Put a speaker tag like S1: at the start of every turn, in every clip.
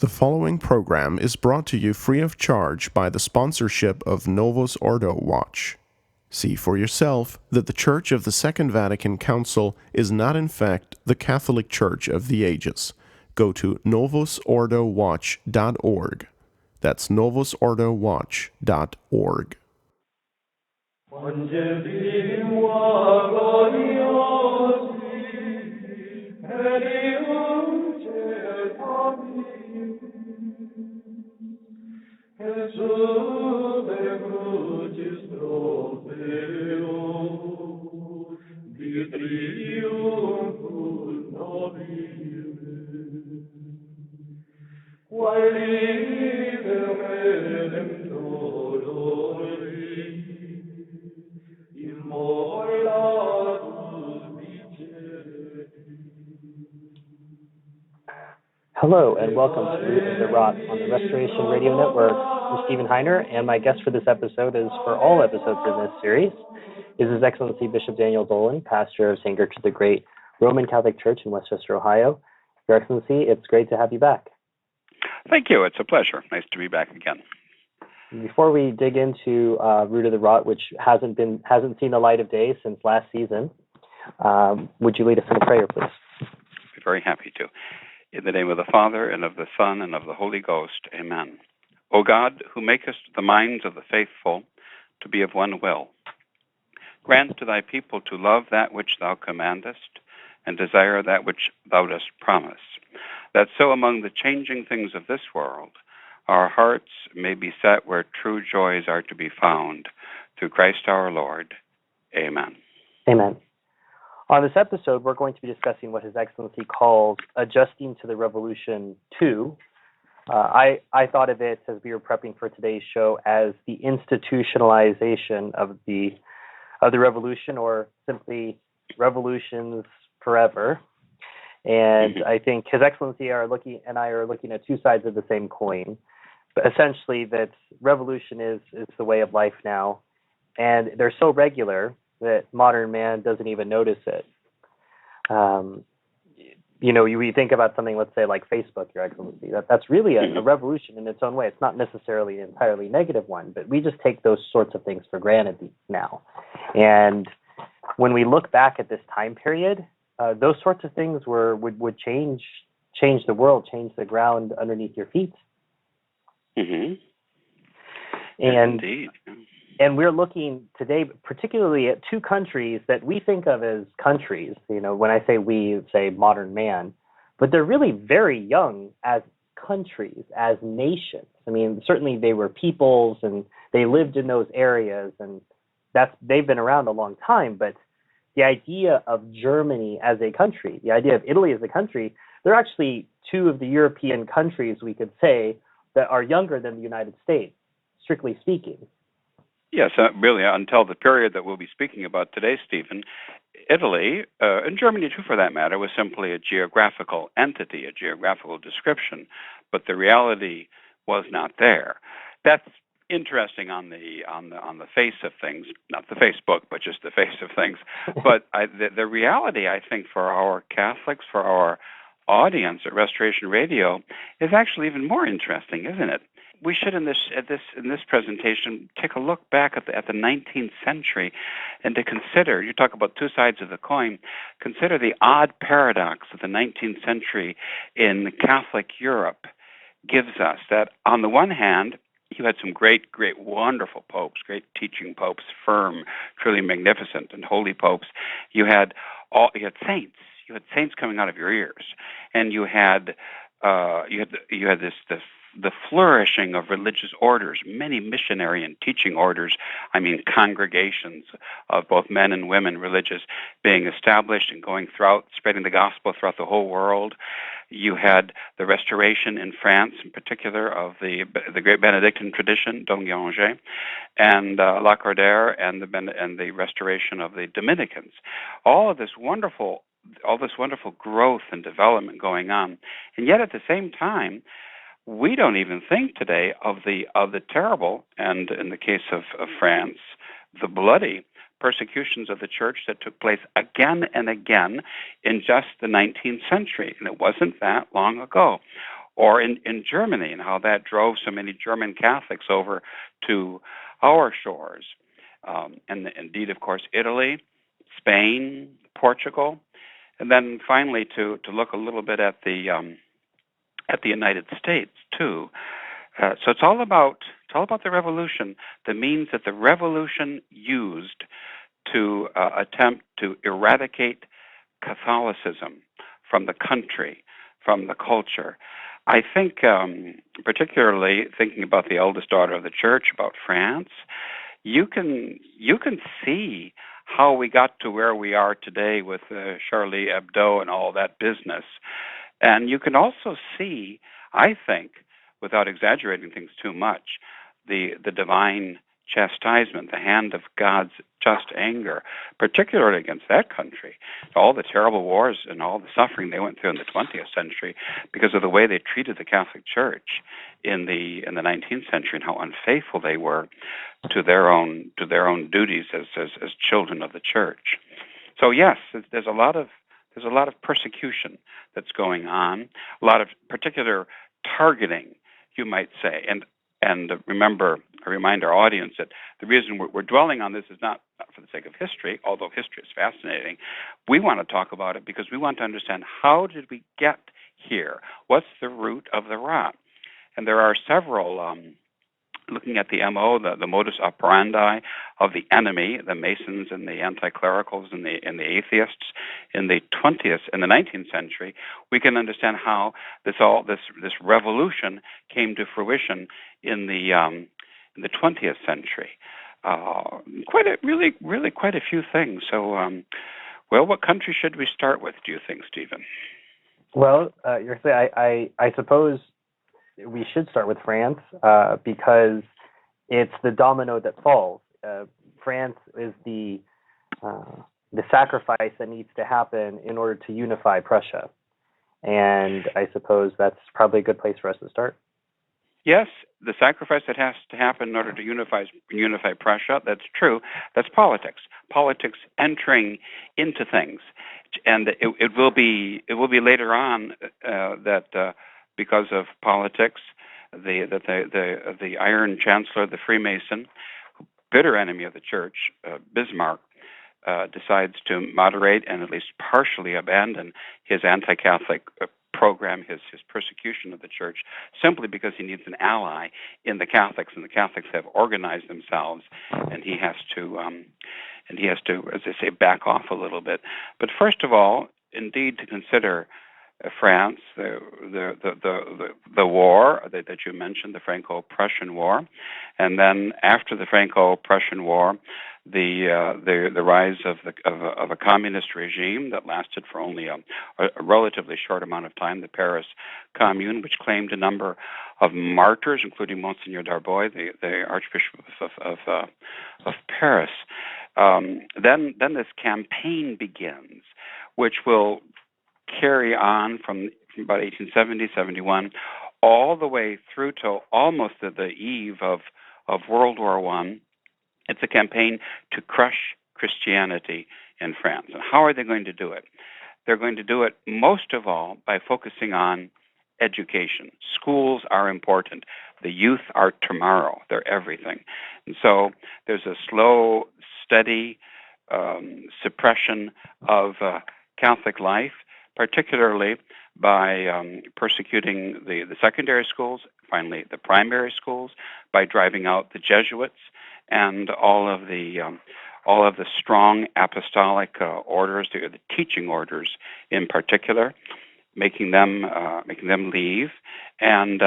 S1: The following program is brought to you free of charge by the sponsorship of Novus Ordo Watch. See for yourself that the Church of the Second Vatican Council is not in fact the Catholic Church of the ages. Go to novusordowatch.org. That's novusordowatch.org.
S2: Hello, and welcome to Root of the Rot on the Restoration Radio Network. I'm Stephen Heiner, and my guest for this episode is for all episodes in this series is His Excellency Bishop Daniel Dolan, pastor of St. Gertrude the Great Roman Catholic Church in Westchester, Ohio. Your Excellency, it's great to have you back.
S3: Thank you. It's a pleasure. Nice to be back again.
S2: Before we dig into Root of the Rot, which hasn't seen the light of day since last season, would you lead us in a prayer, please?
S3: I'd be very happy to. In the name of the Father, and of the Son, and of the Holy Ghost. Amen. O God, who makest the minds of the faithful to be of one will, grant to thy people to love that which thou commandest, and desire that which thou dost promise, that so among the changing things of this world, our hearts may be set where true joys are to be found, through Christ our Lord. Amen.
S2: Amen. On this episode, we're going to be discussing what His Excellency calls Adjusting to the Revolution 2. I thought of it, as we were prepping for today's show, as the institutionalization of the revolution, or simply revolutions forever. And I think His Excellency and I are looking at two sides of the same coin. But essentially, that revolution is the way of life now, and they're so regular that modern man doesn't even notice it. We think about something, let's say, like Facebook, Your Excellency. That's really a revolution in its own way. It's not necessarily an entirely negative one, but we just take those sorts of things for granted now. And when we look back at this time period, those sorts of things would change the world, change the ground underneath your feet.
S3: Mm-hmm.
S2: Indeed. And we're looking today particularly at two countries that we think of as countries. When I say we, say modern man, but they're really very young as countries, as nations. I mean, certainly they were peoples and they lived in those areas, and they've been around a long time. But the idea of Germany as a country, the idea of Italy as a country, they're actually two of the European countries, we could say, that are younger than the United States, strictly speaking.
S3: Yes, really, until the period that we'll be speaking about today, Stephen, Italy, and Germany too for that matter, was simply a geographical entity, a geographical description, but the reality was not there. That's interesting on the face of things, not the Facebook, but just the face of things. But the reality, I think, for our Catholics, for our audience at Restoration Radio, is actually even more interesting, isn't it? We should, in this presentation, take a look back at the 19th century, and to consider. You talk about two sides of the coin. Consider the odd paradox that the 19th century in Catholic Europe gives us. That on the one hand, you had some great, wonderful popes, great teaching popes, firm, truly magnificent, and holy popes. You had saints. You had saints coming out of your ears, and you had the flourishing of religious orders, many missionary and teaching orders, congregations of both men and women religious being established and going throughout, spreading the gospel throughout the whole world. You had the restoration in France, in particular, of the great Benedictine tradition, Dolan, and Lacordaire, and the restoration of the Dominicans. All this wonderful growth and development going on, and yet at the same time, we don't even think today of the terrible, and in the case of France, the bloody persecutions of the church that took place again and again in just the 19th century, and it wasn't that long ago. or in Germany, and how that drove so many German Catholics over to our shores. And indeed, of course, Italy, Spain, Portugal, and then finally to look a little bit at the United States too. So it's all about the revolution, the means that the revolution used to attempt to eradicate Catholicism from the country, from the culture. I think, particularly thinking about the eldest daughter of the church, about France, you can see how we got to where we are today with Charlie Hebdo and all that business. And you can also see, I think, without exaggerating things too much, the divine chastisement, the hand of God's just anger, particularly against that country, all the terrible wars and all the suffering they went through in the 20th century because of the way they treated the Catholic Church in the 19th century, and how unfaithful they were to their own duties as children of the Church. So yes, there's a lot of persecution that's going on, a lot of particular targeting, you might say. And remember, I remind our audience that the reason we're dwelling on this is not for the sake of history, although history is fascinating. We want to talk about it because we want to understand, how did we get here? What's the root of the rot? And there are several, looking at the MO, the modus operandi of the enemy, the Masons and the anti-clericals and the atheists in the 19th century, we can understand how this revolution came to fruition in the 20th century. Really quite a few things. So, well, what country should we start with, do you think, Stephen?
S2: Well, I suppose we should start with France because it's the domino that falls. France is the sacrifice that needs to happen in order to unify Prussia, and I suppose that's probably a good place for us to start.
S3: Yes, the sacrifice that has to happen in order to unify Prussia. That's true. That's politics. Politics entering into things, and it will be later on that. Because of politics, the Iron Chancellor, the Freemason, bitter enemy of the Church, Bismarck, decides to moderate and at least partially abandon his anti-Catholic program, his persecution of the Church, simply because he needs an ally in the Catholics, and the Catholics have organized themselves, and he has to, as they say, back off a little bit. But first of all, indeed, to consider France, the war that you mentioned, the Franco-Prussian War, and then after the Franco-Prussian War, the rise of a communist regime that lasted for only a relatively short amount of time, the Paris Commune, which claimed a number of martyrs, including Monsignor Darboy, the Archbishop of Paris. Then this campaign begins, which will carry on from about 1870, 71, all the way through to almost the eve of World War I. It's a campaign to crush Christianity in France. And how are they going to do it? They're going to do it most of all by focusing on education. Schools are important. The youth are tomorrow. They're everything. And so there's a slow, steady suppression of Catholic life, particularly by persecuting the secondary schools, finally the primary schools, by driving out the Jesuits and all of the strong apostolic orders, the teaching orders in particular, making them leave, and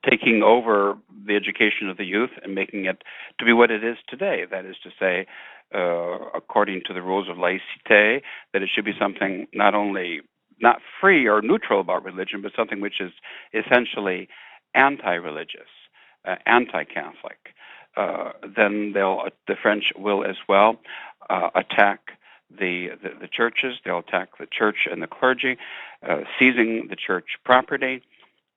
S3: taking over the education of the youth and making it to be what it is today. That is to say, according to the rules of laïcité, that it should be something not only not free or neutral about religion, but something which is essentially anti-religious, anti-Catholic. Then the French will as well attack the churches. They'll attack the church and the clergy, seizing the church property,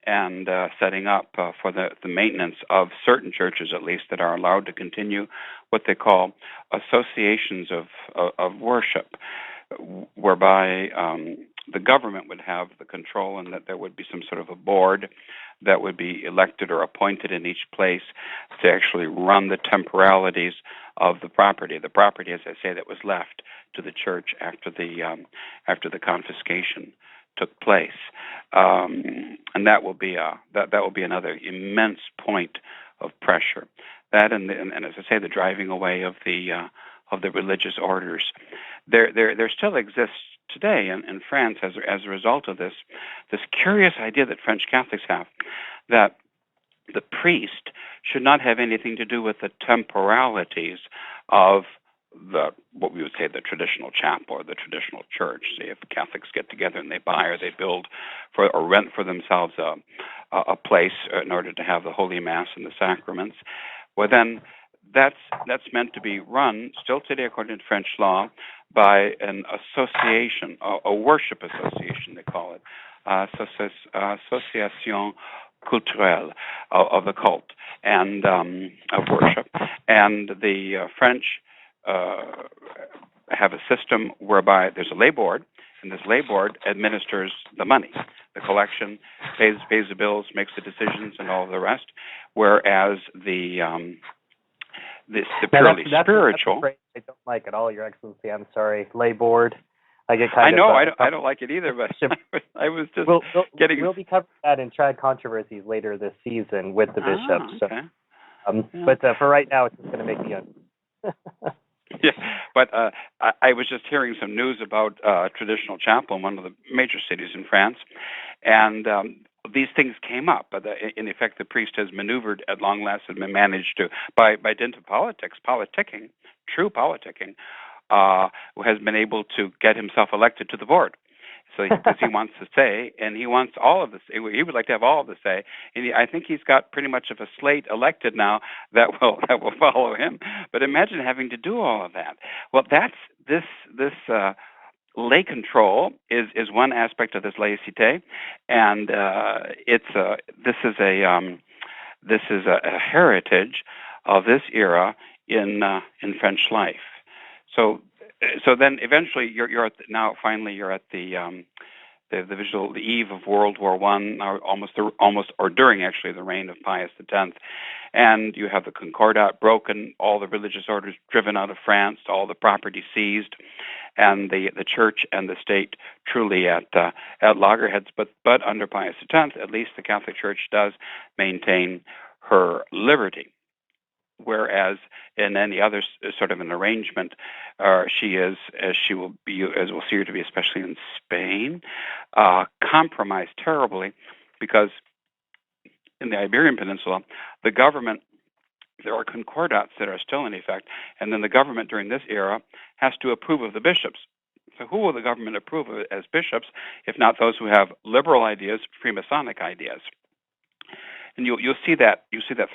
S3: and setting up for the maintenance of certain churches, at least, that are allowed to continue what they call associations of worship, whereby the government would have the control, and that there would be some sort of a board that would be elected or appointed in each place to actually run the temporalities of the property. The property, as I say, that was left to the church after the confiscation took place, and that will be another immense point of pressure. That and as I say, the driving away of the religious orders. There still exists today in France as a result of this curious idea that French Catholics have, that the priest should not have anything to do with the temporalities of what we would say the traditional chapel or the traditional church. Say if Catholics get together and they buy or they build or rent for themselves a place in order to have the Holy Mass and the sacraments, well then that's meant to be run still today according to French law by an association, a worship association they call it, association culturelle of the cult and of worship, and the French have a system whereby there's a lay board, and this lay board administers the money, the collection, pays the bills, makes the decisions, and all of the rest. Whereas the purely spiritual.
S2: That's a phrase I don't like at all, Your Excellency. I'm sorry. Lay board. I get
S3: I know. I don't like it either, but I was just getting.
S2: We'll be covering that in Trad Controversies later this season with the bishops.
S3: Okay.
S2: But for right now, it's just going to make me
S3: Yeah, but I was just hearing some news about traditional chapel in one of the major cities in France, and these things came up. But in effect, the priest has maneuvered at long last and managed to, by dint of politicking, true politicking, has been able to get himself elected to the board. So because he wants to say, and he wants all of this, he would like to have all of the say. And I think he's got pretty much of a slate elected now that will follow him. But imagine having to do all of that. Well, that's this lay control is one aspect of this laïcité, and this is a heritage of this era in French life. So then eventually you're at the eve of World War I, almost or during actually the reign of Pius X, and you have the Concordat broken, all the religious orders driven out of France, all the property seized, and the church and the state truly at loggerheads. But under Pius X, at least the Catholic Church does maintain her liberty. Whereas in any other sort of an arrangement, she will be, as we'll see her to be, especially in Spain, compromised terribly, because in the Iberian Peninsula, the government, there are concordats that are still in effect, and then the government during this era has to approve of the bishops. So who will the government approve of as bishops, if not those who have liberal ideas, Freemasonic ideas? And you'll see that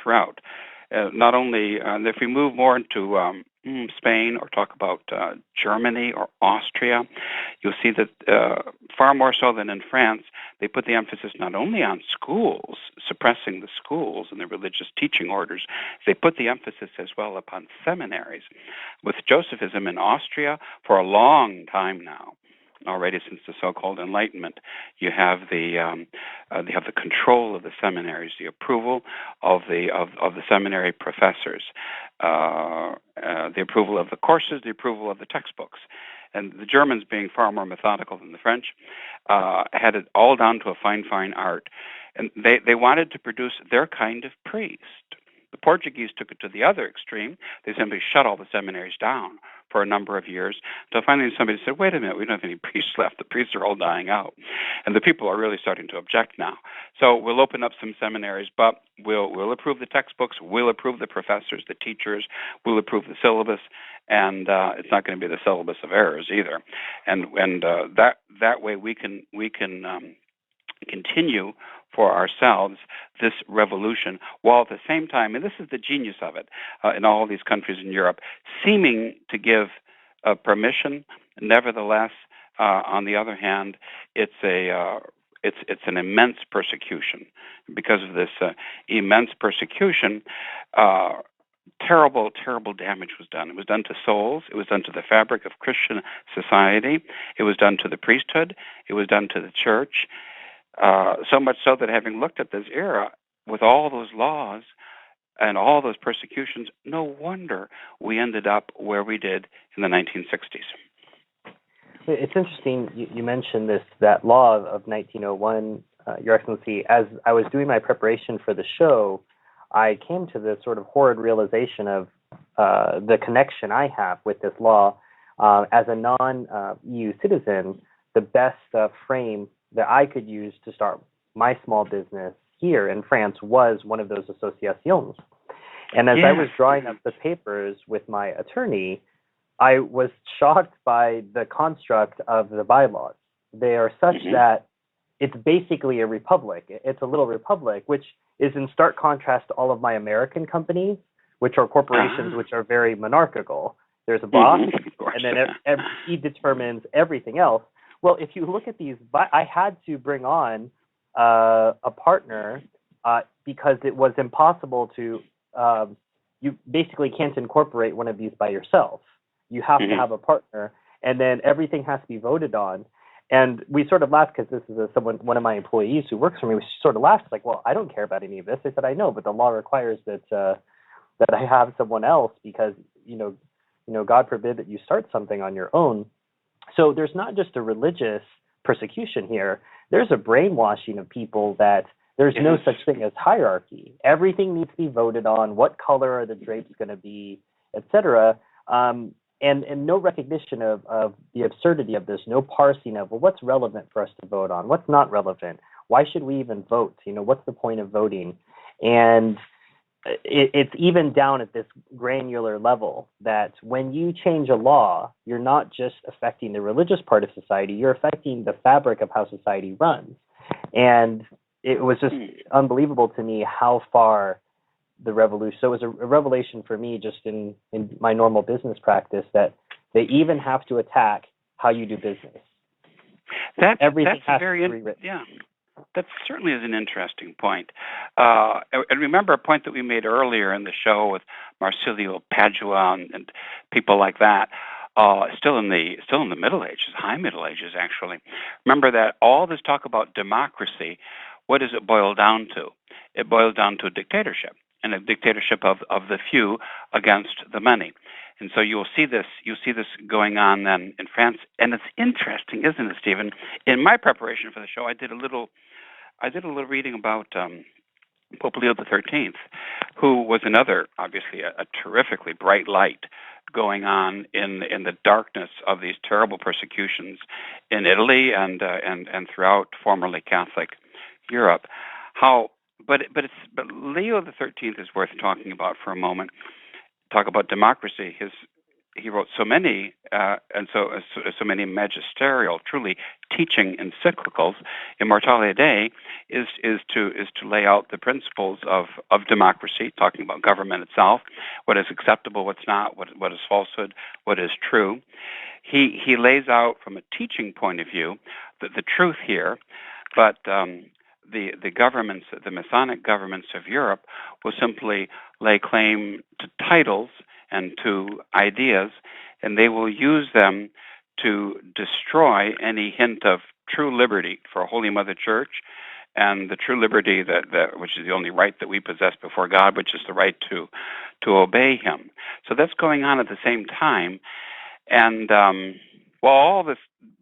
S3: throughout. Not only, if we move more into Spain or talk about Germany or Austria, you'll see that far more so than in France, they put the emphasis not only on schools, suppressing the schools and the religious teaching orders, they put the emphasis as well upon seminaries. With Josephism in Austria, for a long time now, already since the so-called Enlightenment, you have the control of the seminaries, the approval of the seminary professors, the approval of the courses, the approval of the textbooks. And the Germans, being far more methodical than the French, had it all down to a fine art. And they wanted to produce their kind of priest. The Portuguese took it to the other extreme. They simply shut all the seminaries down for a number of years, until finally somebody said, wait a minute, we don't have any priests left. The priests are all dying out. And the people are really starting to object now. So we'll open up some seminaries, but we'll approve the textbooks, we'll approve the professors, the teachers, we'll approve the syllabus, and it's not going to be the syllabus of errors either. And that way we can continue for ourselves this revolution, while at the same time, and this is the genius of it, in all these countries in Europe, seeming to give permission. Nevertheless, on the other hand, it's an immense persecution. Because of this immense persecution, terrible, terrible damage was done. It was done to souls. It was done to the fabric of Christian society. It was done to the priesthood. It was done to the church. So much so that having looked at this era with all those laws and all those persecutions, no wonder we ended up where we did in the 1960s.
S2: It's interesting you mentioned that law of 1901, Your Excellency. As I was doing my preparation for the show, I came to the sort of horrid realization of the connection I have with this law. As a non-EU citizen, the best frame that I could use to start my small business here in France was one of those associations. And as I was drawing up the papers with my attorney, I was shocked by the construct of the bylaws. They are such that it's basically a republic. It's a little republic, which is in stark contrast to all of my American companies, which are corporations which are very monarchical. There's a boss, and then he determines everything else. Well, if you look at these, I had to bring on a partner because it was impossible to, you basically can't incorporate one of these by yourself. You have to have a partner, and then everything has to be voted on. And we sort of laughed because this is one of my employees who works for me. We sort of laughed, like, well, I don't care about any of this. I said, I know, but the law requires that I have someone else because, God forbid that you start something on your own. So there's not just a religious persecution here. There's a brainwashing of people that there's no such thing as hierarchy. Everything needs to be voted on. What color are the drapes going to be, etc. And no recognition of the absurdity of this, no parsing of, well, what's relevant for us to vote on? What's not relevant? Why should we even vote? What's the point of voting? And it's even down at this granular level that when you change a law, you're not just affecting the religious part of society, you're affecting the fabric of how society runs. And it was just unbelievable to me how far the revolution. So it was a revelation for me just in my normal business practice that they even have to attack how you do business. Everything has to be rewritten.
S3: Yeah. That certainly is an interesting point. And remember a point that we made earlier in the show with Marsilio Padua and people like that, still in the Middle Ages, high Middle Ages actually. Remember that all this talk about democracy, what does it boil down to? It boils down to a dictatorship, and a dictatorship of the few against the many. And so you'll see this going on then in France. And it's interesting, isn't it, Stephen? In my preparation for the show, I did a little reading about Pope Leo XIII, who was another, obviously, a terrifically bright light going on in the darkness of these terrible persecutions in Italy and throughout formerly Catholic Europe. But Leo XIII is worth talking about for a moment. Talk about democracy. He wrote so many and so many magisterial, truly teaching encyclicals. Immortale Dei is to lay out the principles of democracy, talking about government itself, what is acceptable, what's not, what is falsehood, what is true. He lays out from a teaching point of view the truth here, but the governments, the Masonic governments of Europe, will simply lay claim to titles and to ideas, and they will use them to destroy any hint of true liberty for Holy Mother Church and the true liberty that which is the only right that we possess before God, which is the right to obey Him. So that's going on at the same time, and while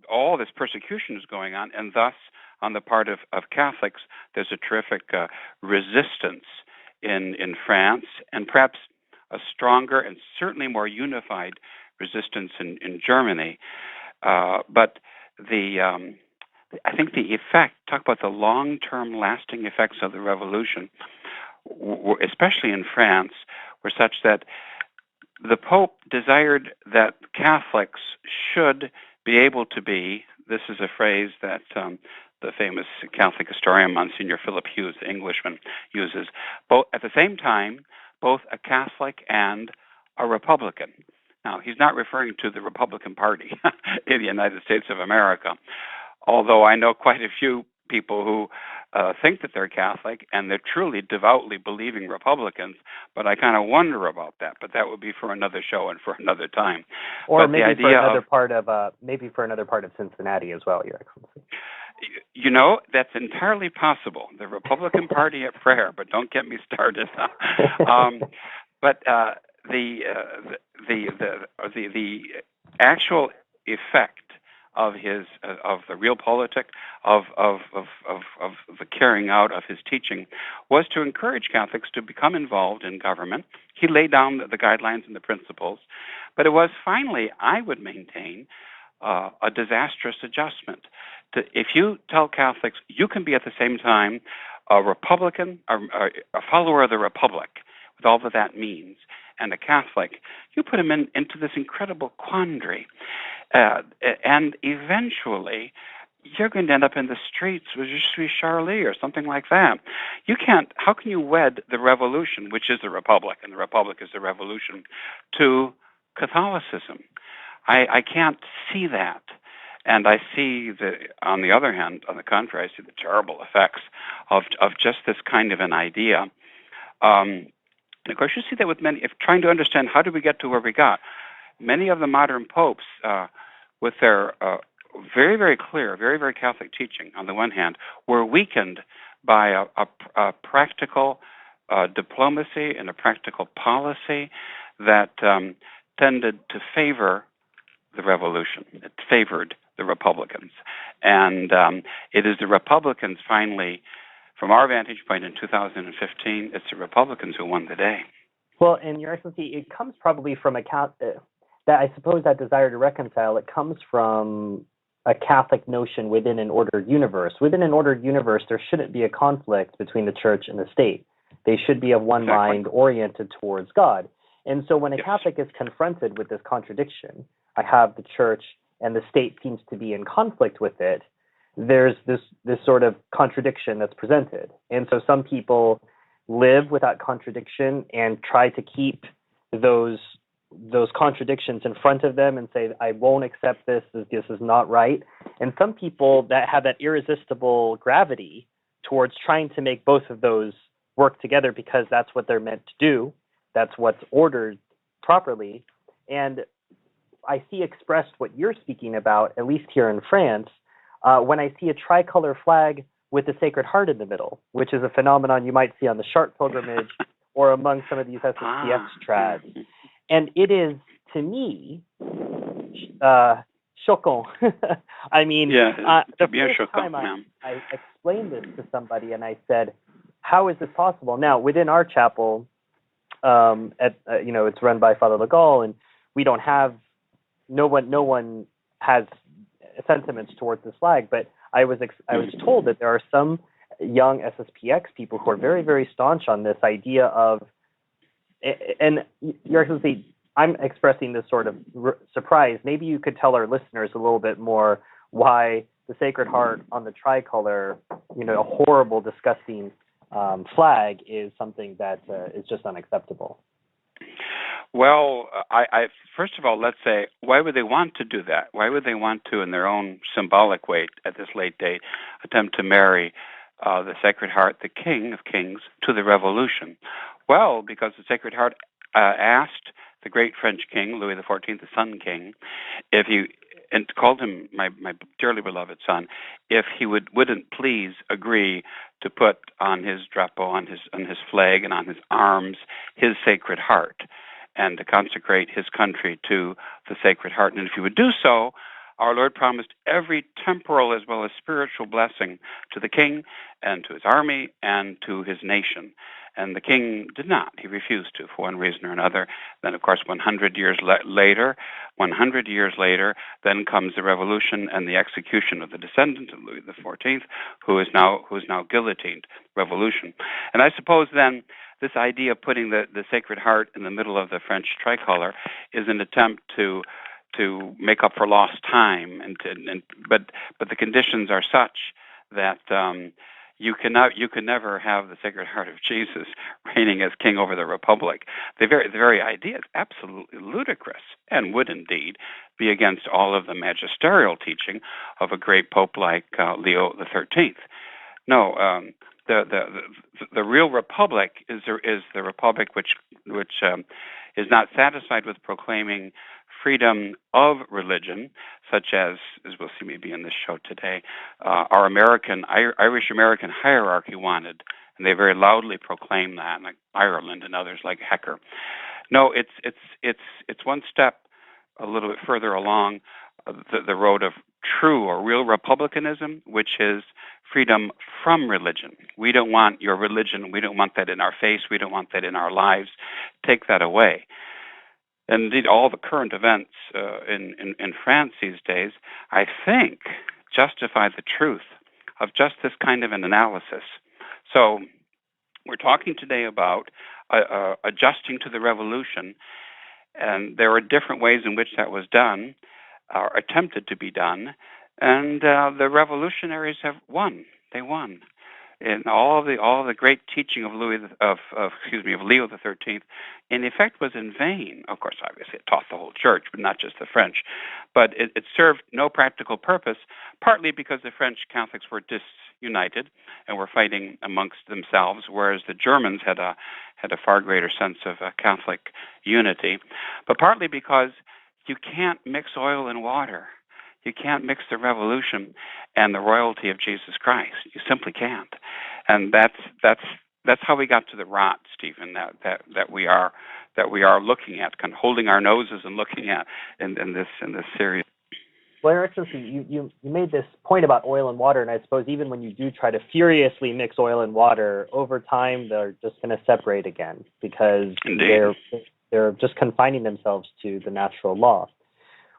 S3: all this persecution is going on, and thus on the part of Catholics, there's a terrific resistance in France, and perhaps a stronger and certainly more unified resistance in Germany. But I think the effect, talk about the long-term lasting effects of the revolution, especially in France, were such that the Pope desired that Catholics should be able to be, this is a phrase that the famous Catholic historian Monsignor Philip Hughes, the Englishman, uses, both at the same time, both a Catholic and a Republican. Now, he's not referring to the Republican Party in the United States of America, although I know quite a few people who think that they're Catholic, and they're truly devoutly believing Republicans. But I kind of wonder about that. But that would be for another show and for another time.
S2: Or
S3: but
S2: maybe
S3: the idea
S2: for another part of Cincinnati as well, Your Excellency.
S3: You know, that's entirely possible. The Republican Party at prayer, but don't get me started. But the actual effect of his of the realpolitik of the carrying out of his teaching was to encourage Catholics to become involved in government. He laid down the guidelines and the principles, but it was finally, I would maintain, a disastrous adjustment. If you tell Catholics you can be at the same time a Republican, a follower of the Republic, with all that means, and a Catholic, you put them into this incredible quandary. And eventually, you're going to end up in the streets with Je suis Charlie or something like that. You can't, how can you wed the revolution, which is the Republic, and the Republic is the revolution, to Catholicism? I can't see that. And I see on the other hand, on the contrary, I see the terrible effects of just this kind of an idea. And of course, you see that with many, if trying to understand how did we get to where we got. Many of the modern popes, with their very, very clear, very, very Catholic teaching, on the one hand, were weakened by a practical diplomacy and a practical policy that tended to favor the revolution. It favored the Republicans. And it is the Republicans finally, from our vantage point in 2015, it's the Republicans who won the day.
S2: Well, and Your Excellency, it comes probably from that I suppose that desire to reconcile, it comes from a Catholic notion within an ordered universe. Within an ordered universe, there shouldn't be a conflict between the church and the state. They should be of one mind, oriented towards God. And so when a Catholic is confronted with this contradiction, I have the church and the state seems to be in conflict with it, there's this sort of contradiction that's presented. And so some people live with that contradiction and try to keep those contradictions in front of them and say, I won't accept this is not right. And some people that have that irresistible gravity towards trying to make both of those work together because that's what they're meant to do, that's what's ordered properly. And I see expressed what you're speaking about, at least here in France, when I see a tricolor flag with the Sacred Heart in the middle, which is a phenomenon you might see on the Chartres pilgrimage or among some of these SSPX trads. And it is, to me, choquant. I mean, the first time I explained this to somebody and I said, how is this possible? Now, within our chapel, it's run by Father Legault, and we don't have, no one has sentiments towards this flag, but I was told that there are some young SSPX people who are very, very staunch on this idea of, and Your Excellency, I'm expressing this sort of surprise. Maybe you could tell our listeners a little bit more why the Sacred Heart on the tricolor, a horrible, disgusting flag is something that is just unacceptable.
S3: Well, I first of all, let's say, why would they want to do that? Why would they want to, in their own symbolic way, at this late date, attempt to marry the Sacred Heart, the King of Kings, to the Revolution? Well, because the Sacred Heart asked the great French king, Louis XIV, the Sun King, and called him my dearly beloved son, if he wouldn't please agree to put on his drapeau, on his flag, and on his arms, his Sacred Heart, and to consecrate his country to the Sacred Heart. And if he would do so, our Lord promised every temporal as well as spiritual blessing to the king and to his army and to his nation. And the king did not. He refused to, for one reason or another. Then, of course, 100 years later, then comes the revolution and the execution of the descendant of Louis XIV, who is now guillotined. Revolution. And I suppose then this idea of putting the Sacred Heart in the middle of the French tricolor is an attempt to make up for lost time, but the conditions are such that you can never have the Sacred Heart of Jesus reigning as king over the Republic. The very idea is absolutely ludicrous and would indeed be against all of the magisterial teaching of a great pope like Leo XIII. No, the real republic is the republic which is not satisfied with proclaiming freedom of religion, such as we'll see maybe in this show today, our Irish American hierarchy wanted, and they very loudly proclaim that, like Ireland and others like Hecker. No, it's one step a little bit further along the road of true or real republicanism, which is freedom from religion. We don't want your religion. We don't want that in our face. We don't want that in our lives. Take that away. And indeed, all the current events in France these days, I think, justify the truth of just this kind of an analysis. So we're talking today about adjusting to the revolution, and there are different ways in which that was done, or attempted to be done, and the revolutionaries have won. They won. And all the great teaching of Leo the 13th, in effect, was in vain. Of course, obviously, it taught the whole church, but not just the French. But it served no practical purpose, partly because the French Catholics were disunited and were fighting amongst themselves, whereas the Germans had a far greater sense of Catholic unity, but partly because you can't mix oil and water. You can't mix the revolution and the royalty of Jesus Christ. You simply can't, and that's how we got to the rot, Stephen. That we are looking at, kind of holding our noses and looking at in this series.
S2: Well, Your Excellency, you made this point about oil and water, and I suppose even when you do try to furiously mix oil and water, over time they're just going to separate again because they're just confining themselves to the natural law.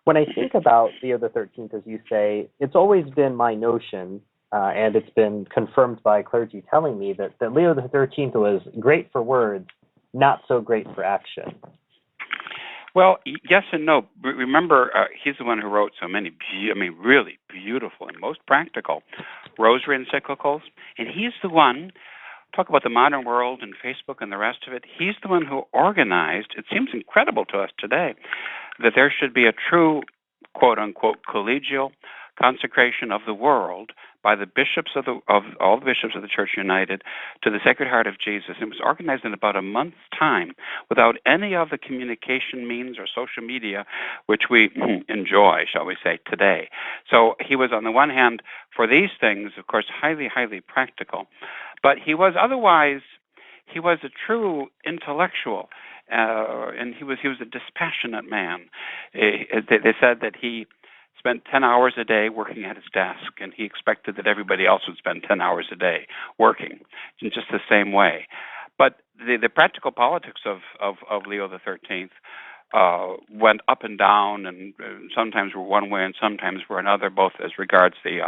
S2: When I think about Leo the 13th, as you say, it's always been my notion, and it's been confirmed by clergy telling me that Leo the 13th was great for words, not so great for action.
S3: Well, yes and no. Remember, he's the one who wrote so many, really beautiful and most practical rosary encyclicals, and he's the one. Talk about the modern world and Facebook and the rest of it. He's the one who organized. It seems incredible to us today that there should be a true, quote-unquote, collegial consecration of the world by the bishops of all the bishops of the Church United to the Sacred Heart of Jesus. It was organized in about a month's time without any of the communication means or social media which we enjoy, shall we say, today. So he was, on the one hand, for these things, of course, highly, highly practical. But he was a true intellectual, and he was a dispassionate man. They said that he spent 10 hours a day working at his desk, and he expected that everybody else would spend 10 hours a day working in just the same way. But the practical politics of Leo the 13th went up and down, and sometimes were one way and sometimes were another, both as regards the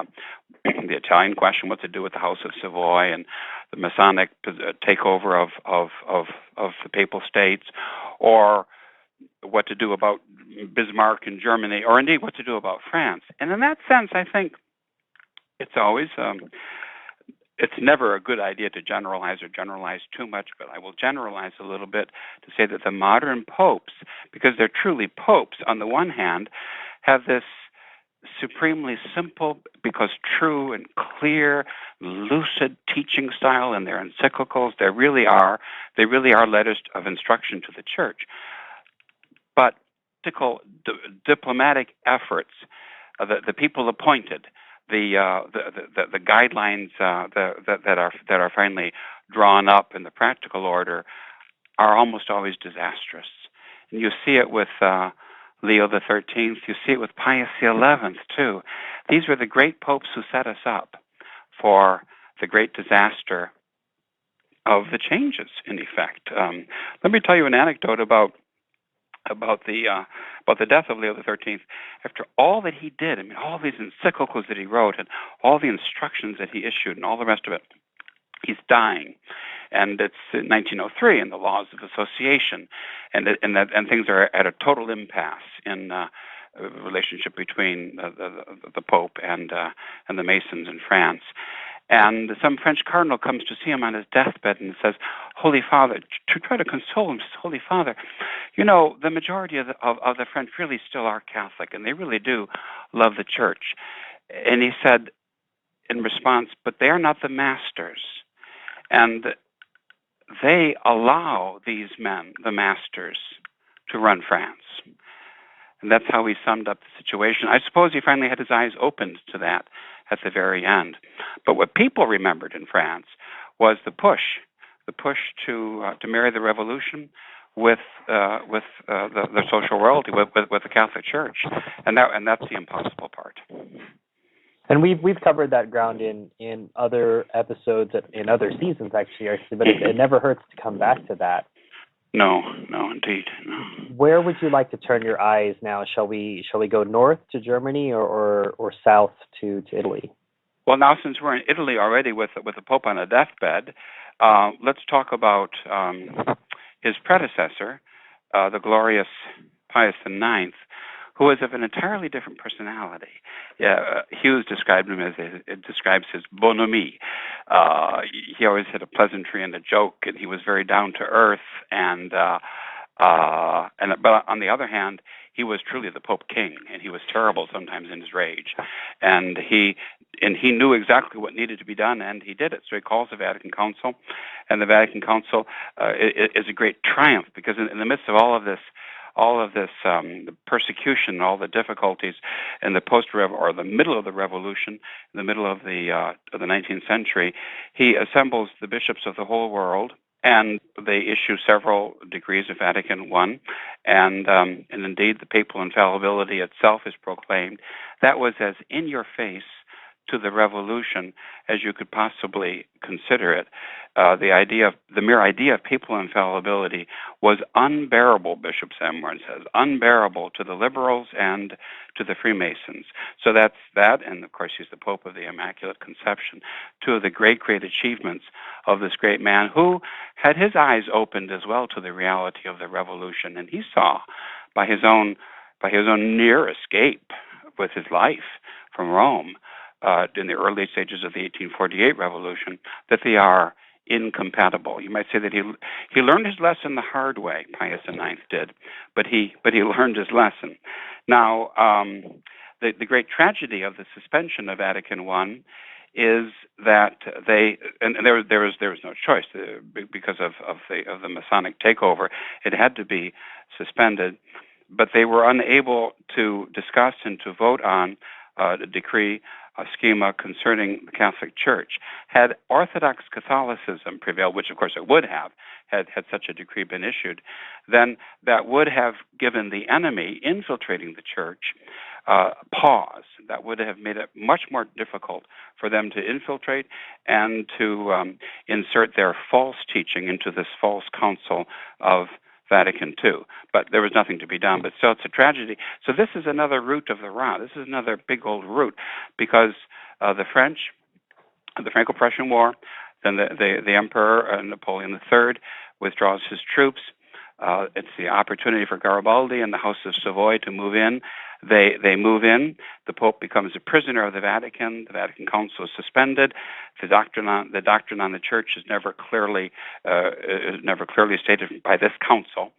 S3: Italian question, what to do with the House of Savoy, and the Masonic takeover of the Papal States, or what to do about Bismarck in Germany, or indeed what to do about France. And in that sense, I think it's always it's never a good idea to generalize too much, but I will generalize a little bit to say that the modern popes, because they're truly popes, on the one hand, have this supremely simple, because true and clear, lucid teaching style in their encyclicals. They really are letters of instruction to the Church. But diplomatic efforts, the people appointed, the guidelines that are finally drawn up in the practical order are almost always disastrous. And you see it with Leo the 13th. You see it with Pius the 11th too. These were the great popes who set us up for the great disaster of the changes. In effect, let me tell you an anecdote about the death of Leo the 13th. After all that he did, all these encyclicals that he wrote, and all the instructions that he issued, and all the rest of it, he's dying. And it's in 1903, and the laws of association, and things are at a total impasse in relationship between the Pope and the Masons in France. And some French cardinal comes to see him on his deathbed and says, "Holy Father," to try to console him, says, "Holy Father, the majority of the French really still are Catholic, and they really do love the Church." And he said, in response, but they are not the masters. And they allow these men, the masters, to run France. And that's how he summed up the situation. I suppose he finally had his eyes opened to that at the very end. But what people remembered in France was the push to marry the revolution with the social royalty, with the Catholic Church, and that's the impossible part.
S2: And we've covered that ground in other episodes, in other seasons actually, but it never hurts to come back to that.
S3: No, indeed. No.
S2: Where would you like to turn your eyes now? Shall we go north to Germany or south to Italy?
S3: Well, now since we're in Italy already with the Pope on a deathbed, let's talk about his predecessor, the glorious Pius IX, who was of an entirely different personality. Hughes described him it describes his bonhomie. He always had a pleasantry and a joke, and he was very down to earth. But on the other hand, he was truly the Pope King, and he was terrible sometimes in his rage. And he knew exactly what needed to be done, and he did it. So he calls the Vatican Council, and the Vatican Council is a great triumph, because in the midst of all of this, the persecution, all the difficulties in the the middle of the Revolution, in the middle of the 19th century, he assembles the bishops of the whole world, and they issue several decrees of Vatican I, and indeed the papal infallibility itself is proclaimed. That was as in your face to the revolution as you could possibly consider it. The mere idea of papal infallibility was unbearable, Bishop Sanborn says, unbearable to the liberals and to the Freemasons. So that's that, and of course he's the Pope of the Immaculate Conception, two of the great achievements of this great man who had his eyes opened as well to the reality of the revolution, and he saw by his own near escape with his life from Rome in the early stages of the 1848 revolution that they are incompatible. You might say that he learned his lesson the hard way. Pius IX did, but he learned his lesson. Now, the great tragedy of the suspension of Vatican I is that there was no choice because of the Masonic takeover. It had to be suspended, but they were unable to discuss and to vote on a decree, a schema concerning the Catholic Church. Had Orthodox Catholicism prevailed, which of course it would have, had such a decree been issued, then that would have given the enemy infiltrating the Church pause. That would have made it much more difficult for them to infiltrate and to insert their false teaching into this false council of Vatican II. But there was nothing to be done. But still, it's a tragedy. So this is another root of the rot. This is another big old root, because the French, the Franco-Prussian War, then the Emperor Napoleon III withdraws his troops. It's the opportunity for Garibaldi and the House of Savoy to move in. They move in. The Pope becomes a prisoner of the Vatican. The Vatican Council is suspended. The doctrine on the Church is never clearly stated by this council.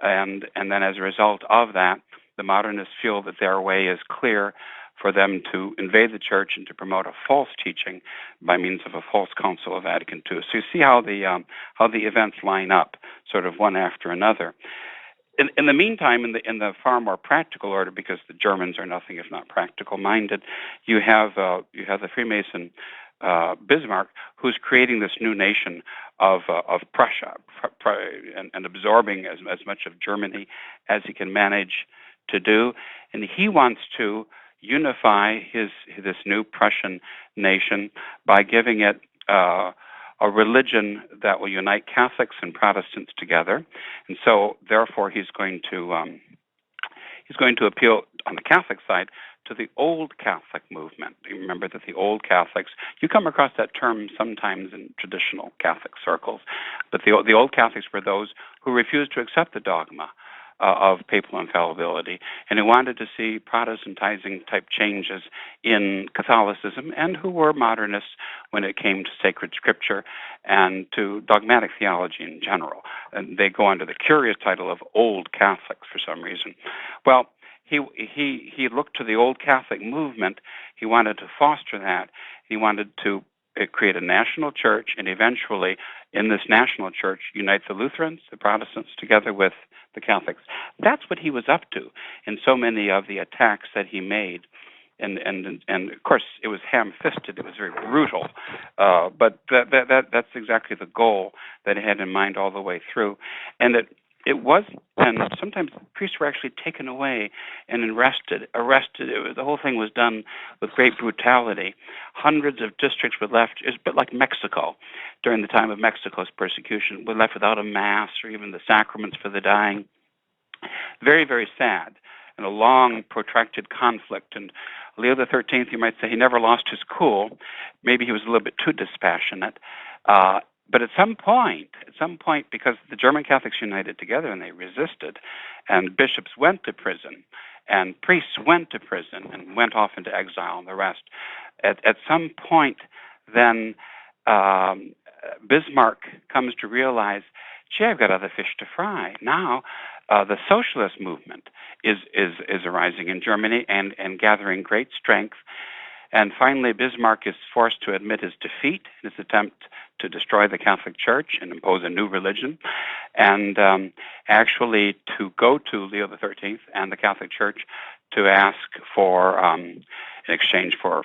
S3: And then as a result of that, the modernists feel that their way is clear for them to invade the Church and to promote a false teaching by means of a false council of Vatican II. So you see how the events line up, sort of one after another. In the meantime, in the far more practical order, because the Germans are nothing if not practical-minded, you have the Freemason Bismarck, who's creating this new nation of Prussia and absorbing as much of Germany as he can manage to do, and he wants to unify this new Prussian nation by giving it a religion that will unite Catholics and Protestants together, and so therefore he's going to appeal on the Catholic side to the old Catholic movement. You remember that the old Catholics, you come across that term sometimes in traditional Catholic circles, but the old Catholics were those who refused to accept the dogma of papal infallibility, and who wanted to see Protestantizing type changes in Catholicism, and who were modernists when it came to sacred scripture and to dogmatic theology in general. And they go under the curious title of Old Catholics for some reason. Well, he looked to the old Catholic movement. He wanted to foster that, He wanted to create a national church, and eventually, in this national church, unite the Lutherans, the Protestants, together with the Catholics. That's what he was up to in so many of the attacks that he made. And of course, it was ham-fisted. It was very brutal, but that's exactly the goal that he had in mind all the way through. And it was, and sometimes priests were actually taken away and arrested. The whole thing was done with great brutality. Hundreds of districts were left. It's a bit like Mexico during the time of Mexico's persecution. Were left without a mass or even the sacraments for the dying. Very, very sad, and a long, protracted conflict. And Leo XIII, you might say, he never lost his cool. Maybe he was a little bit too dispassionate. But at some point, because the German Catholics united together and they resisted, and bishops went to prison, and priests went to prison and went off into exile and the rest, at some point then Bismarck comes to realize, gee, I've got other fish to fry. Now the socialist movement is arising in Germany and gathering great strength. And finally, Bismarck is forced to admit his defeat in his attempt to destroy the Catholic Church and impose a new religion, and actually to go to Leo XIII and the Catholic Church to ask for, in exchange for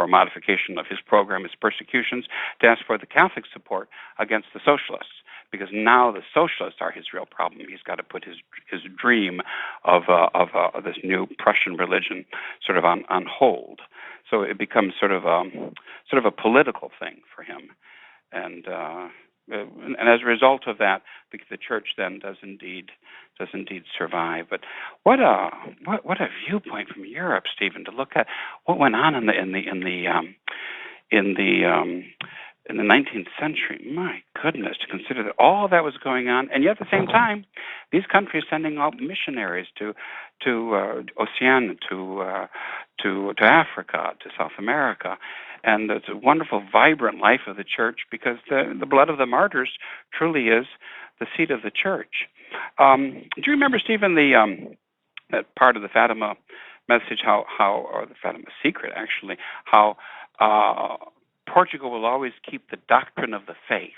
S3: modification of his program, his persecutions, to ask for the Catholic support against the socialists. Because now the socialists are his real problem. He's got to put his dream of this new Prussian religion sort of on hold. So it becomes sort of a political thing for him, and as a result of that, the church then does indeed survive. But what a viewpoint from Europe, Stephen, to look at what went on in the 19th century. My goodness, to consider that all that was going on, and yet at the same time, these countries sending out missionaries to Oceania, to Africa, to South America, and it's a wonderful, vibrant life of the church, because the blood of the martyrs truly is the seat of the church. Do you remember, Stephen, that part of the Fatima message, or the Fatima secret, actually, how Portugal will always keep the doctrine of the faith?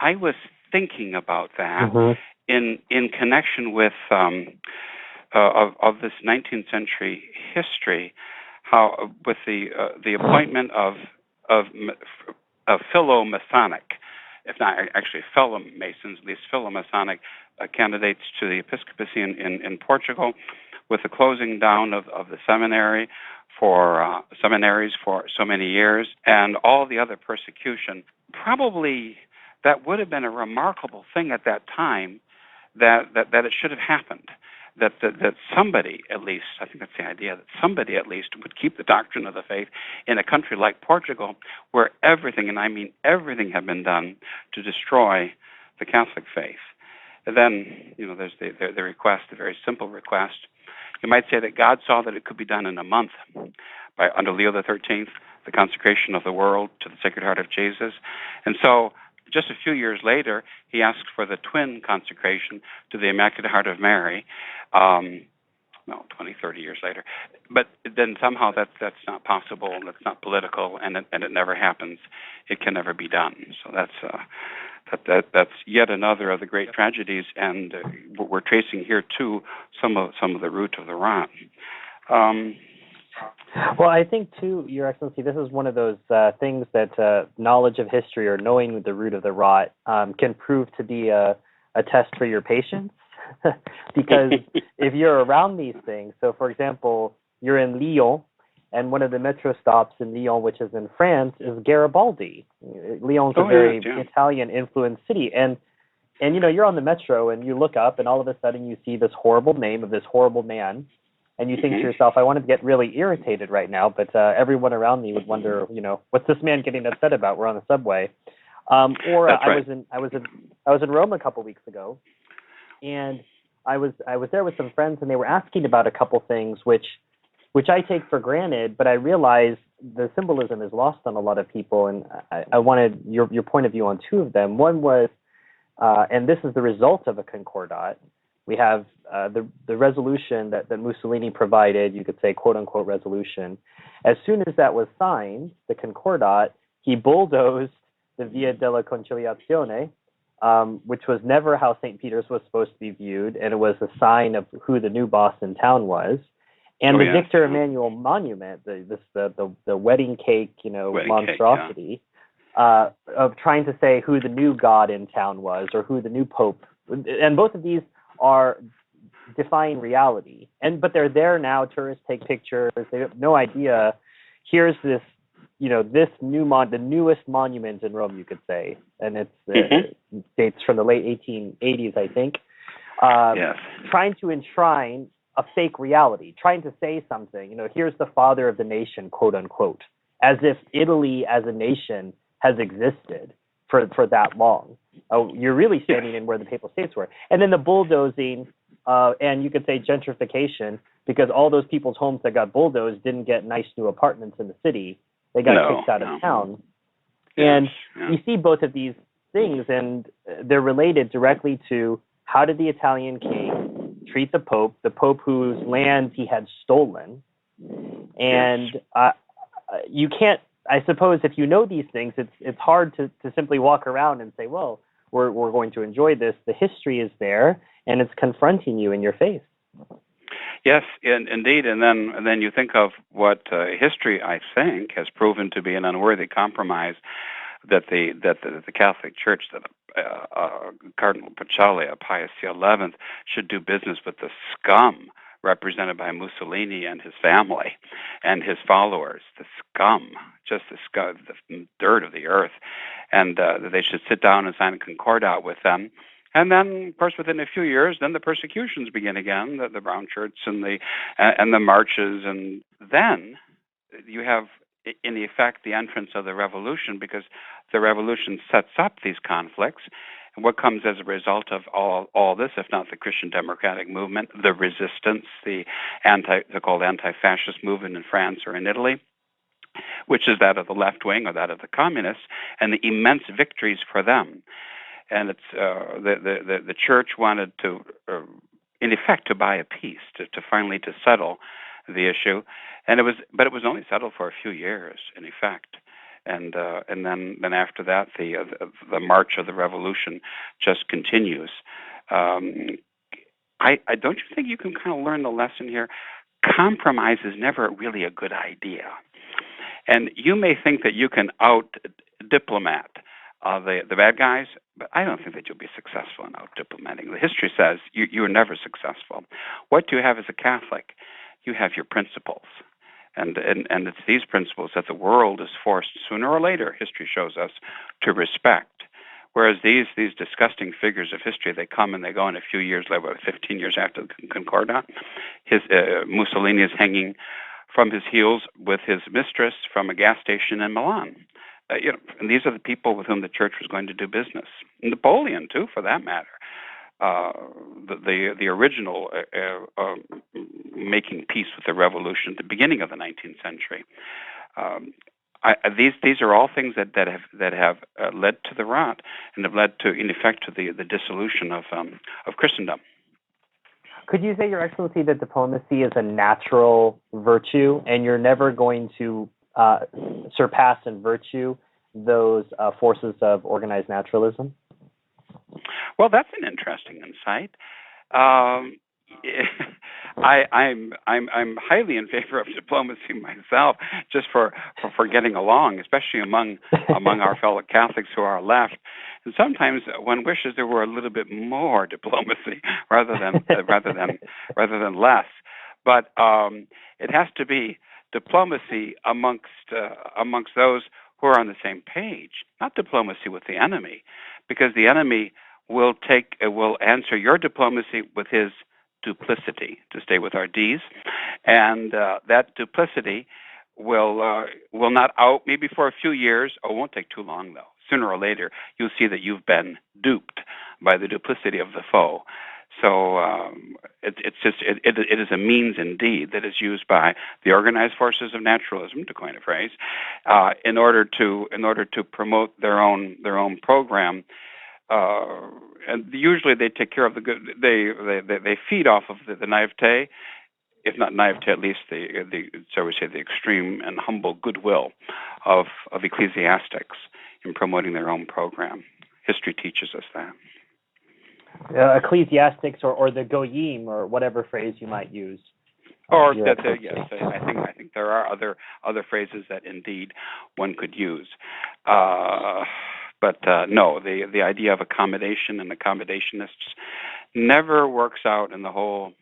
S3: I was thinking about that in connection with of this 19th century history, how with the appointment of Philo-Masonic, if not actually fellow Masons, at least Philo-Masonic candidates to the episcopacy in Portugal, with the closing down of the seminaries for so many years, and all the other persecution. Probably that would have been a remarkable thing at that time, that it should have happened. That somebody, at least, I think that's the idea, that somebody at least would keep the doctrine of the faith in a country like Portugal, where everything, and I mean everything, had been done to destroy the Catholic faith. And then, there's the request, the very simple request. You might say that God saw that it could be done in a month under Leo XIII, the consecration of the world to the Sacred Heart of Jesus. And so just a few years later, he asked for the twin consecration to the Immaculate Heart of Mary, 20, 30 years later. But then somehow that's not possible, and that's not political, and it never happens. It can never be done. So that's yet another of the great tragedies, and we're tracing here too some of the root of the rot.
S2: Well, I think too, Your Excellency, this is one of those things that knowledge of history, or knowing the root of the rot, can prove to be a test for your patience. Because if you're around these things, so for example, you're in Lyon, and one of the metro stops in Lyon, which is in France, is Garibaldi. Lyon's a very Italian-influenced city, and you're on the metro, and you look up, and all of a sudden you see this horrible name of this horrible man, and you think to yourself, I wanted to get really irritated right now, but everyone around me would wonder, what's this man getting upset about? We're on the subway. I was in Rome a couple weeks ago, and I was there with some friends, and they were asking about a couple things which I take for granted, but I realize the symbolism is lost on a lot of people, and I wanted your point of view on two of them. One was, and this is the result of a concordat, We have the resolution that Mussolini provided, you could say, quote-unquote resolution. As soon as that was signed, the Concordat, he bulldozed the Via della Conciliazione, which was never how St. Peter's was supposed to be viewed, and it was a sign of who the new boss in town was. And the Victor Emmanuel Monument, the wedding cake, monstrosity, of trying to say who the new god in town was or who the new pope. And both of these are defying reality. But they're there now. Tourists take pictures. They have no idea. Here's this, this the newest monument in Rome, you could say, and it's dates from the late 1880s, I think. Trying to enshrine a fake reality, trying to say something, here's the father of the nation, quote unquote, as if Italy as a nation has existed for that long. You're really standing in where the Papal States were. And then the bulldozing, and you could say gentrification, because all those people's homes that got bulldozed didn't get nice new apartments in the city. They got kicked out of town. And you see both of these things, and they're related directly to how did the Italian king treat the Pope whose lands he had stolen. And you can't, I suppose, if you know these things, it's hard to simply walk around and say, well, we're going to enjoy this. The history is there, and it's confronting you in your face.
S3: Yes, indeed, and then you think of what history, I think, has proven to be an unworthy compromise that the Catholic Church, that Cardinal Paciale, Pius XI, should do business with the scum represented by Mussolini and his family and his followers, the scum, just the scum, the dirt of the earth, and that they should sit down and sign a concordat with them. And then, of course, within a few years, then the persecutions begin again, the brown shirts and the marches, and then you have, in effect, the entrance of the revolution, because the revolution sets up these conflicts. And what comes as a result of all this, if not the Christian democratic movement, the resistance, the called anti-fascist movement in France or in Italy, which is that of the left wing or that of the communists, and the immense victories for them. And it's the church wanted to, in effect, to buy a peace, to finally to settle the issue, and it was only settled for a few years, in effect, and then after that, the march of the revolution just continues. I don't you think you can kind of learn the lesson here? Compromise is never really a good idea, and you may think that you can out diplomat the bad guys, but I don't think that you'll be successful in out-diplomating. The history says you are never successful. What you have as a Catholic, you have your principles. And it's these principles that the world is forced, sooner or later, history shows us, to respect. Whereas these disgusting figures of history, they come and they go, in a few years later, 15 years after the Concordat, Mussolini is hanging from his heels with his mistress from a gas station in Milan. And these are the people with whom the church was going to do business. Napoleon, too, for that matter. The original making peace with the revolution at the beginning of the 19th century. These are all things that have led to the rot and have led to, in effect, to the dissolution of Christendom.
S2: Could you say, Your Excellency, that diplomacy is a natural virtue, and you're never going to surpass in virtue those forces of organized naturalism?
S3: Well, that's an interesting insight. I'm highly in favor of diplomacy myself, just for getting along, especially among our fellow Catholics who are left. And sometimes one wishes there were a little bit more diplomacy rather than less. But it has to be diplomacy amongst those who are on the same page, not diplomacy with the enemy, because the enemy will answer your diplomacy with his duplicity, to stay with our D's, and that duplicity will not out maybe for a few years. It won't take too long, though. Sooner or later, you'll see that you've been duped by the duplicity of the foe. So it is a means indeed that is used by the organized forces of naturalism, to coin a phrase, in order to promote their own program. and usually they take care of the good. They feed off of the naivete, if not naivete, at least so we say, the extreme and humble goodwill of ecclesiastics in promoting their own program. History teaches us that.
S2: Ecclesiastics or the goyim, or whatever phrase you might use.
S3: Or that yes, I think there are other phrases that indeed one could use. But no, the idea of accommodation and accommodationists never works out in the whole.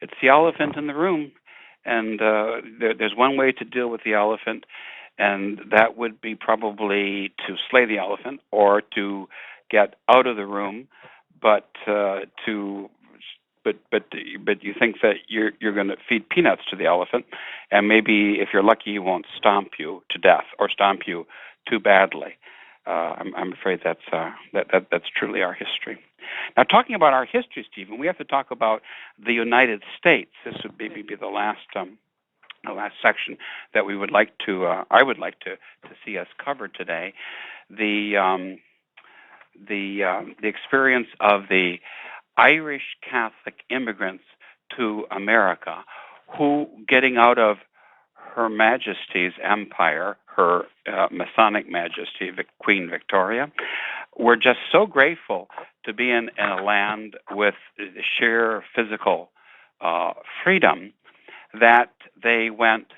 S3: It's the elephant in the room, and there's one way to deal with the elephant, and that would be probably to slay the elephant or to get out of the room, but you think that you're going to feed peanuts to the elephant, and maybe if you're lucky, he won't stomp you to death or stomp you too badly. I'm afraid that's truly our history. Now, talking about our history, Stephen, we have to talk about the United States. This would maybe be the last section that we would like to I would like to see us cover today. The experience of the Irish Catholic immigrants to America, who, getting out of Her Majesty's empire, her Masonic Majesty, Queen Victoria, were just so grateful to be in a land with sheer physical freedom that they went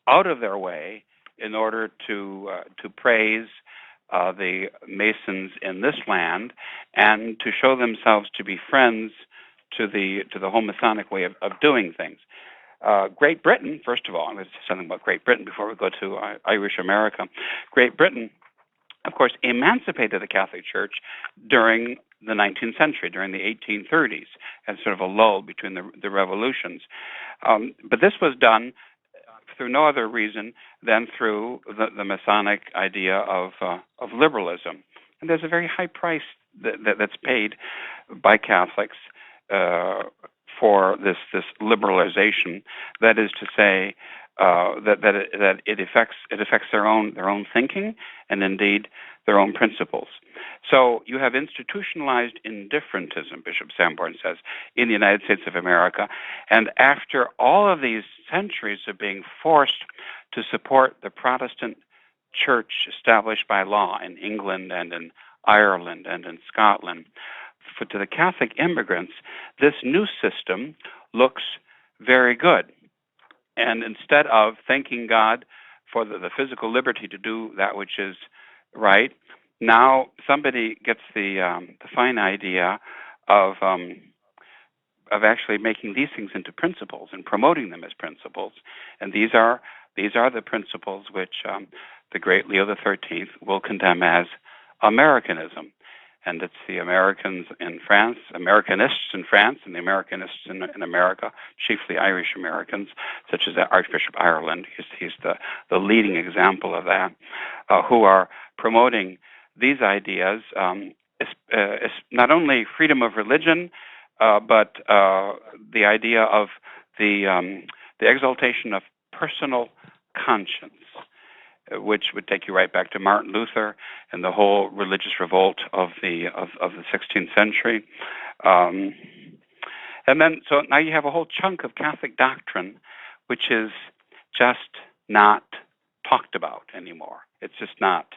S3: out of their way in order to praise the Masons in this land and to show themselves to be friends to the whole Masonic way of doing things. Great Britain, first of all, I'm going to say something about Great Britain before we go to Irish America. Great Britain, of course, emancipated the Catholic Church during the 19th century, during the 1830s, as sort of a lull between the revolutions. But this was done through no other reason than through the Masonic idea of liberalism. And there's a very high price that's paid by Catholics for this liberalization. That is to say, that it affects their own thinking and indeed their own principles. So you have institutionalized indifferentism, Bishop Sanborn says, in the United States of America, and after all of these centuries of being forced to support the Protestant church established by law in England and in Ireland and in Scotland, to the Catholic immigrants, this new system looks very good. And instead of thanking God for the physical liberty to do that which is right, now somebody gets the fine idea of actually making these things into principles and promoting them as principles. And these are the principles which the great Leo XIII will condemn as Americanism. And it's the Americans in France, Americanists in France, and the Americanists in America, chiefly Irish Americans, such as Archbishop Ireland. He's the leading example of that, who are promoting these ideas, not only freedom of religion, but the idea of the exaltation of personal conscience, which would take you right back to Martin Luther and the whole religious revolt of the 16th century. And then, so now you have a whole chunk of Catholic doctrine which is just not talked about anymore. It's just not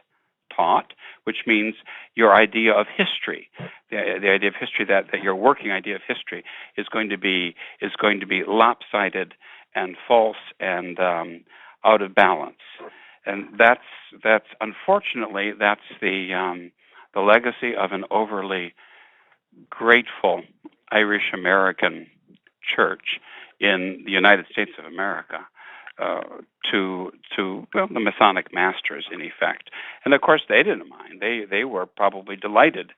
S3: taught, which means your idea of history, the idea of history, that your working idea of history is going to be lopsided and false and out of balance. And that's unfortunately that's the legacy of an overly grateful Irish American church in the United States of America to the Masonic masters, in effect. And of course, they didn't mind. They were probably delighted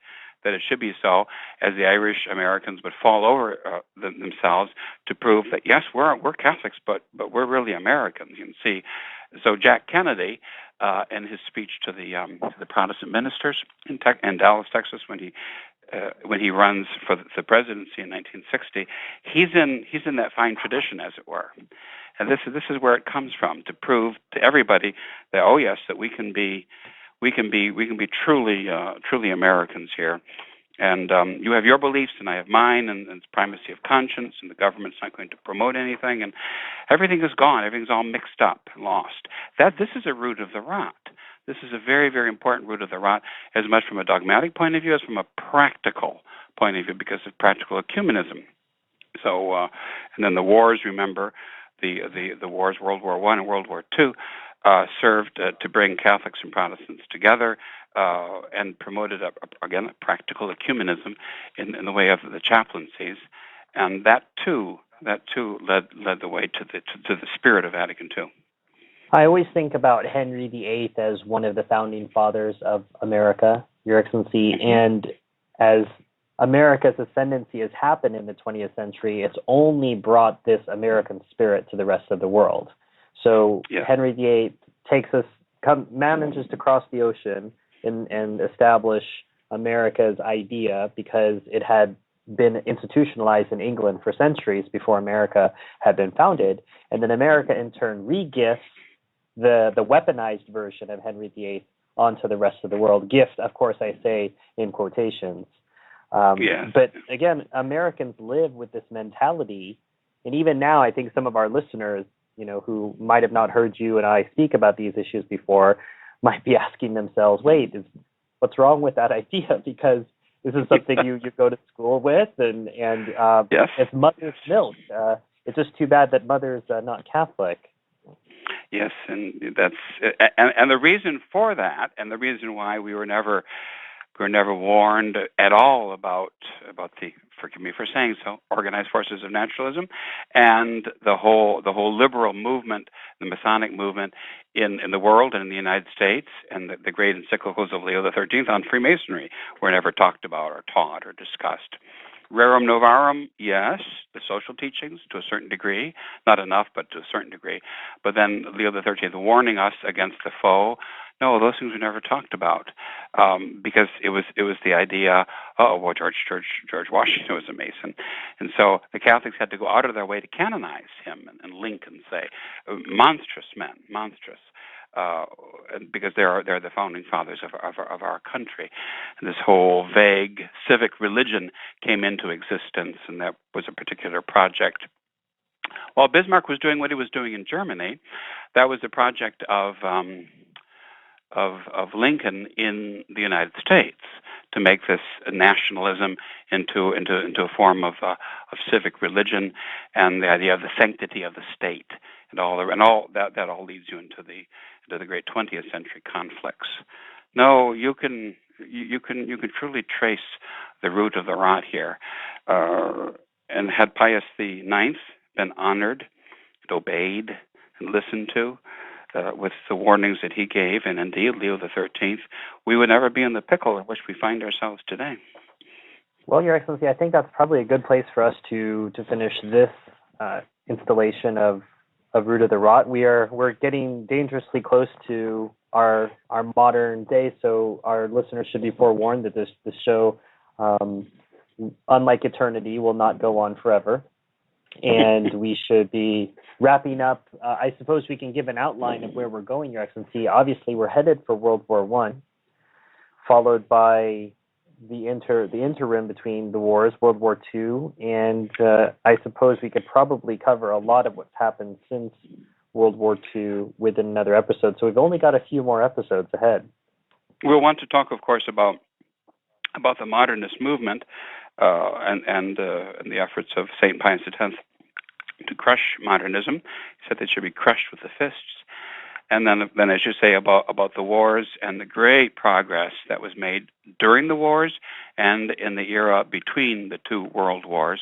S3: that it should be so, as the Irish Americans would fall over themselves to prove that yes, we're Catholics, but we're really Americans. You can see. So Jack Kennedy, in his speech to the Protestant ministers in Dallas, Texas, when he runs for the presidency in 1960, he's in that fine tradition, as it were. And this is where it comes from, to prove to everybody that, oh yes, that we can be truly Americans here, And you have your beliefs, and I have mine, and it's primacy of conscience, and the government's not going to promote anything, and everything is gone. Everything's all mixed up and lost. This is a root of the rot. This is a very, very important root of the rot, as much from a dogmatic point of view as from a practical point of view, because of practical ecumenism. So, and then the wars. Remember, the wars, World War I and World War II, served to bring Catholics and Protestants together, and promoted again a practical ecumenism in the way of the chaplaincies, and that too led the way to the spirit of Vatican II.
S2: I always think about Henry VIII as one of the founding fathers of America, Your Excellency, and as America's ascendancy has happened in the 20th century, it's only brought this American spirit to the rest of the world. So Henry VIII manages to cross the ocean and establish America's idea, because it had been institutionalized in England for centuries before America had been founded. And then America, in turn, re-gifts the weaponized version of Henry VIII onto the rest of the world. Gift, of course, I say in quotations. But again, Americans live with this mentality. And even now, I think some of our listeners, who might have not heard you and I speak about these issues before, might be asking themselves, wait, what's wrong with that idea? Because this is something you go to school with, and it's mother's milk. It's just too bad that mother's not Catholic.
S3: Yes, and that's and the reason for that, and the reason why we were never warned at all about the, forgive me for saying so, organized forces of naturalism, and the whole liberal movement, the Masonic movement in the world and in the United States, and the great encyclicals of Leo XIII on Freemasonry were never talked about or taught or discussed. Rerum novarum, yes, the social teachings to a certain degree, not enough, but to a certain degree. But then Leo XIII warning us against the foe. No, those things were never talked about, because it was the idea. George Washington was a Mason, and so the Catholics had to go out of their way to canonize him and Lincoln, say, monstrous men, monstrous. Because they're the founding fathers of our country. And this whole vague civic religion came into existence, and that was a particular project. While Bismarck was doing what he was doing in Germany, that was a project of Lincoln in the United States to make this nationalism into a form of civic religion, and the idea of the sanctity of the state, and all that all leads you into the great 20th century conflicts. No, you can truly trace the root of the rot here. And had Pius IX been honored and obeyed and listened to, with the warnings that he gave, and indeed Leo XIII, we would never be in the pickle in which we find ourselves today.
S2: Well, Your Excellency, I think that's probably a good place for us to finish this installation of Root of the Rot. We're getting dangerously close to our modern day, so our listeners should be forewarned that this show, unlike eternity, will not go on forever. And we should be wrapping up. I suppose we can give an outline of where we're going, Your Excellency. Obviously, we're headed for World War I, followed by the interim between the wars, World War II, and I suppose we could probably cover a lot of what's happened since World War II within another episode. So we've only got a few more episodes ahead.
S3: We'll want to talk, of course, about the modernist movement, and the efforts of St. Pius X to crush modernism. He said they should be crushed with the fists. And then as you say, about the wars and the great progress that was made during the wars and in the era between the two world wars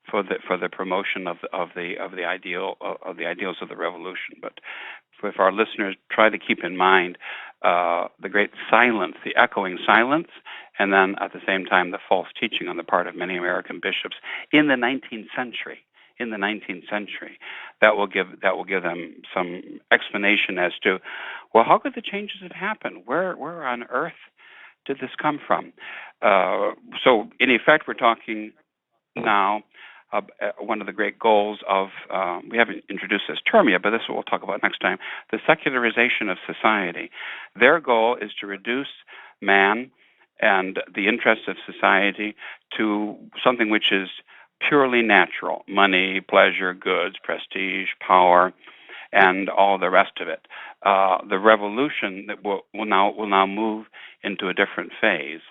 S3: for the promotion of the ideals of the revolution. But if our listeners try to keep in mind the great silence, the echoing silence, and then at the same time the false teaching on the part of many American bishops in the 19th century. That will give them some explanation as to, well, how could the changes have happened? Where on earth did this come from? So in effect, we're talking now. One of the great goals of, we haven't introduced this term yet, but this is what we'll talk about next time, the secularization of society. Their goal is to reduce man and the interests of society to something which is purely natural: money, pleasure, goods, prestige, power, and all the rest of it. The revolution that will now move into a different phase.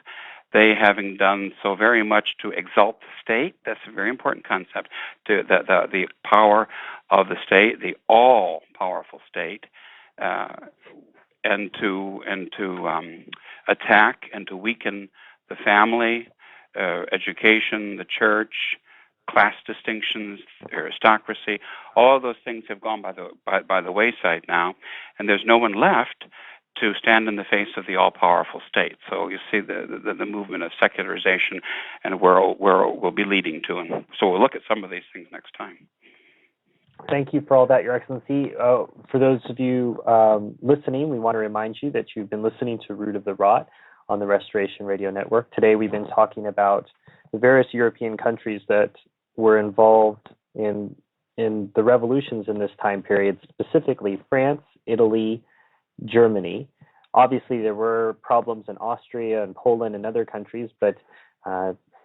S3: They having done so very much to exalt the state, that's a very important concept, to the power of the state, the all-powerful state, and to attack and to weaken the family, education, the church, class distinctions, aristocracy. All of those things have gone by the wayside now, and there's no one left to stand in the face of the all-powerful state. So you see the movement of secularization and where it will be leading to. And so we'll look at some of these things next time.
S2: Thank you for all that, Your Excellency. For those of you listening, we want to remind you that you've been listening to Root of the Rot on the Restoration Radio Network. Today we've been talking about the various European countries that were involved in the revolutions in this time period, specifically France, Italy, Germany. Obviously, there were problems in Austria and Poland and other countries, but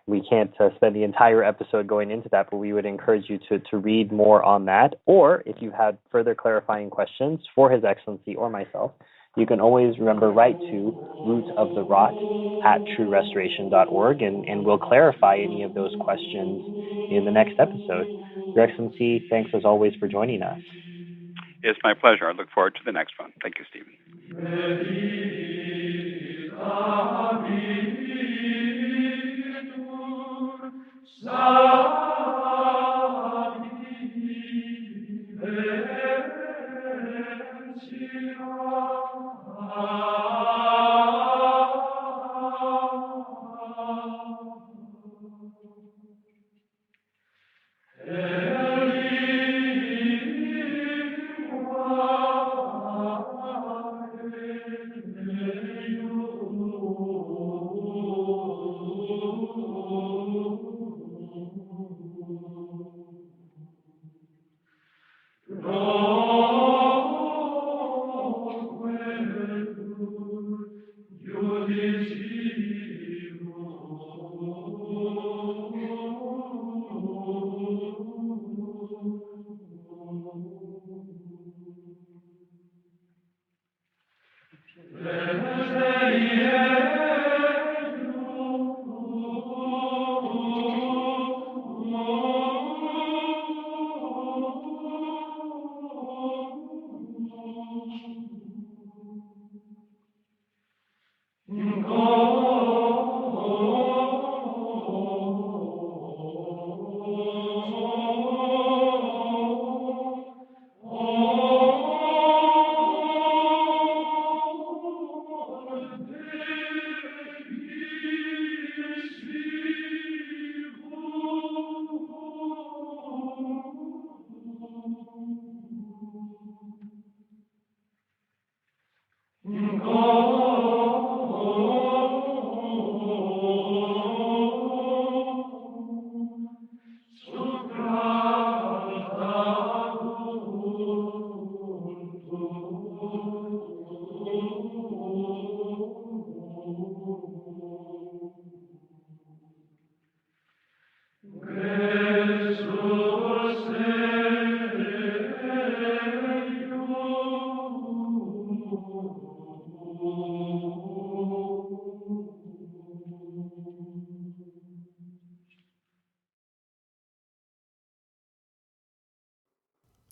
S2: we can't spend the entire episode going into that, but we would encourage you to read more on that. Or if you had further clarifying questions for His Excellency or myself, you can always write to rootoftherot@truerestoration.org, and we'll clarify any of those questions in the next episode. Your Excellency, thanks as always for joining us.
S3: It's my pleasure. I look forward to the next one. Thank you, Stephen.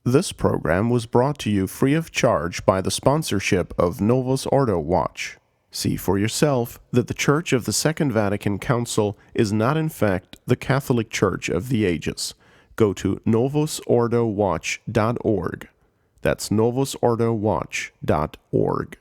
S1: This program was brought to you free of charge by the sponsorship of Novus Ordo Watch. See for yourself that the Church of the Second Vatican Council is not in fact the Catholic Church of the ages. Go to novusordowatch.org. That's novusordowatch.org.